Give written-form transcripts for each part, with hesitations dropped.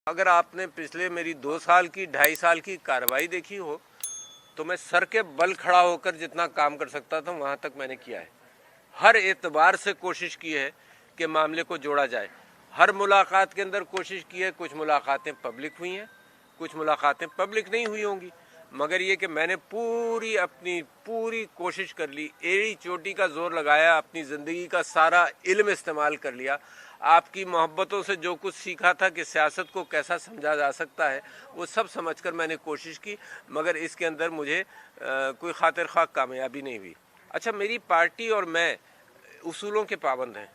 अगर आपने पिछले मेरी 2 साल की 2.5 साल की कार्रवाई देखी हो तो मैं सर के बल खड़ा होकर जितना काम कर सकता था वहां तक मैंने किया है। हर एतबार से कोशिश की है कि मामले को जोड़ा जाए। हर मुलाकात के अंदर कोशिश की है। कुछ मुलाकातें पब्लिक हुई हैं, कुछ मुलाकातें पब्लिक नहीं हुई होंगी, मगर ये कि मैंने अपनी पूरी कोशिश कर ली, एड़ी चोटी का जोर लगाया, अपनी ज़िंदगी का सारा इल्म इस्तेमाल कर लिया। आपकी मोहब्बतों से जो कुछ सीखा था कि सियासत को कैसा समझा जा सकता है, वो सब समझकर मैंने कोशिश की, मगर इसके अंदर मुझे कोई खातिर ख्वाह कामयाबी नहीं हुई। अच्छा, मेरी पार्टी और मैं उसूलों के पाबंद हैं।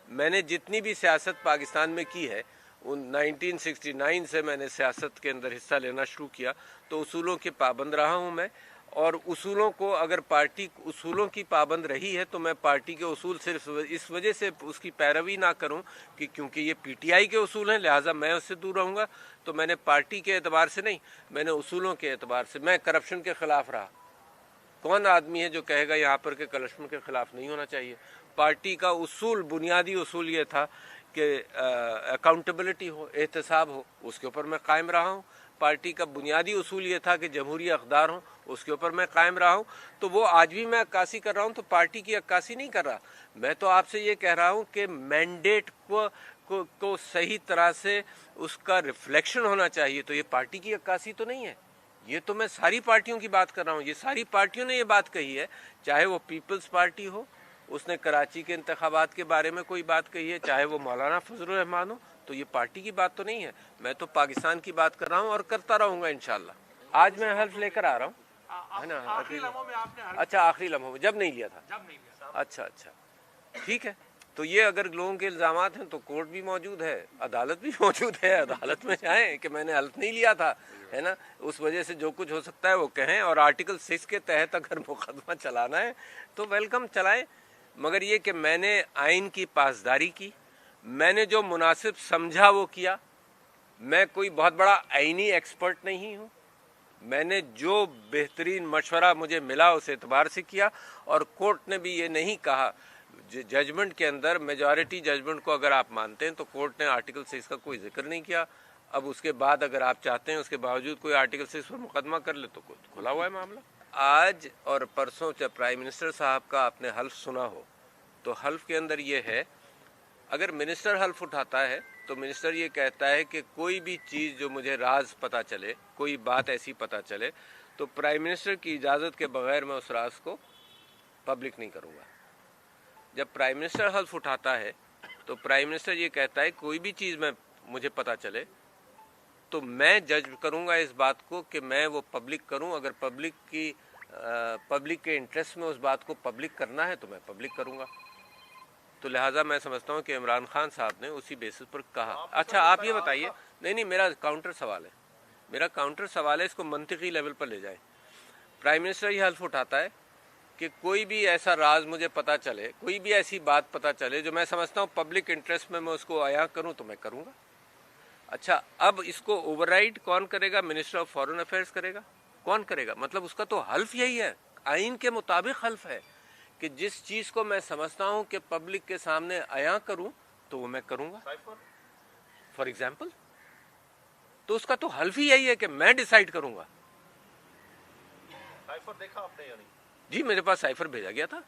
मैंने जितनी भी सियासत पाकिस्तान में की है, उन 1969 से मैंने सियासत के अंदर हिस्सा लेना शुरू किया, तो उसूलों के पाबंद रहा हूं मैं। और उसूलों को, अगर पार्टी उसूलों की पाबंद रही है तो मैं पार्टी के उसूल सिर्फ इस वजह से उसकी पैरवी ना करूं कि क्योंकि ये पीटीआई के उसूल हैं लिहाजा मैं उससे दूर रहूंगा। तो मैंने पार्टी के एतबार से नहीं, मैंने उसूलों के एतबार से, मैं करप्शन के खिलाफ रहा। कौन आदमी है जो कहेगा यहाँ पर के करप्शन के खिलाफ नहीं होना चाहिए? पार्टी का उसूल, बुनियादी उसूल ये था कि अकाउंटेबिलिटी हो, एहतसाब हो, उसके ऊपर मैं कायम रहा हूँ। पार्टी का बुनियादी उसूल ये था कि जमहूरी अक़दार हो, उसके ऊपर मैं कायम रहा हूँ। तो वो आज भी मैं अक्कासी कर रहा हूँ, तो पार्टी की अक्कासी नहीं कर रहा। मैं तो आपसे ये कह रहा हूँ कि मैंडेट को सही तरह से उसका रिफ्लेक्शन होना चाहिए। तो ये पार्टी की अक्कासी तो नहीं है, ये तो मैं सारी पार्टियों की बात कर रहा हूँ। ये सारी पार्टियों ने ये बात कही है, चाहे वो पीपल्स पार्टी हो, उसने कराची के इंतखाबात के बारे में कोई बात कही है, चाहे वो मौलाना फजलुर रहमान हो, तो ये पार्टी की बात तो नहीं है। मैं तो पाकिस्तान की बात कर रहा हूँ और करता रहूँगा इंशाल्लाह। आज मैं हल्फ लेकर आ रहा हूँ, है ना? आखिरी लम्हों में आपने हल्फ? अच्छा, आखिरी लम्हों में जब नहीं लिया था? जब नहीं लिया। अच्छा, ठीक है। तो ये अगर लोगों के इल्जामात हैं तो कोर्ट भी मौजूद है, अदालत भी मौजूद है, अदालत में जाएं कि मैंने हल्फ नहीं लिया था, है ना? उस वजह से जो कुछ हो सकता है वो कहें, और आर्टिकल 6 के तहत अगर मुकदमा चलाना है तो वेलकम चलाएं। मगर ये कि मैंने आइन की पासदारी की, मैंने जो मुनासिब समझा वो किया। मैं कोई बहुत बड़ा आइनी एक्सपर्ट नहीं हूँ। मैंने जो बेहतरीन मशवरा मुझे मिला उस एतबार से किया, और कोर्ट ने भी ये नहीं कहा, जजमेंट के अंदर मेजॉरिटी जजमेंट को अगर आप मानते हैं तो कोर्ट ने आर्टिकल 6 का कोई जिक्र नहीं किया। अब उसके बाद अगर आप चाहते हैं उसके बावजूद कोई आर्टिकल 6 पर मुकदमा कर ले तो खुला हुआ है मामला। आज और परसों जब प्राइम मिनिस्टर साहब का आपने हल्फ सुना हो, तो हल्फ के अंदर ये है, अगर मिनिस्टर हल्फ उठाता है तो मिनिस्टर ये कहता है कि कोई भी चीज़ जो मुझे राज पता चले, कोई बात ऐसी पता चले, तो प्राइम मिनिस्टर की इजाज़त के बगैर मैं उस राज को पब्लिक नहीं करूँगा। जब प्राइम मिनिस्टर हल्फ उठाता है तो प्राइम मिनिस्टर ये कहता है कोई भी चीज़ मुझे पता चले तो मैं जज करूंगा इस बात को कि मैं वो पब्लिक करूं। अगर पब्लिक के इंटरेस्ट में उस बात को पब्लिक करना है तो मैं पब्लिक करूंगा। तो लिहाजा मैं समझता हूं कि इमरान खान साहब ने उसी बेसिस पर कहा। अच्छा, आप ये बताइए। नहीं, मेरा काउंटर सवाल है, इसको मंतिकी लेवल पर ले जाए। प्राइम मिनिस्टर ये हल्फ उठाता है कि कोई भी ऐसा राज मुझे पता चले, कोई भी ऐसी बात पता चले जो मैं समझता हूँ पब्लिक इंटरेस्ट में मैं उसको आया करूँ तो मैं करूँगा। अच्छा, अब इसको ओवरराइड कौन करेगा? मिनिस्टर ऑफ फॉरेन अफेयर्स करेगा। कौन करेगा? मतलब उसका तो हल्फ यही है, आइन के मुताबिक हल्फ है कि जिस चीज़ को मैं समझता हूँ कि पब्लिक के सामने आया करूँ तो वो मैं करूँगा। फॉर एग्जाम्पल, तो उसका तो हल्फ ही यही है कि मैं डिसाइड करूँगा। साइफर देखा आपने या नहीं? जी, मेरे पास साइफर भेजा गया था।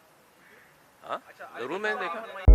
हाँ, जरूर मैंने देखा।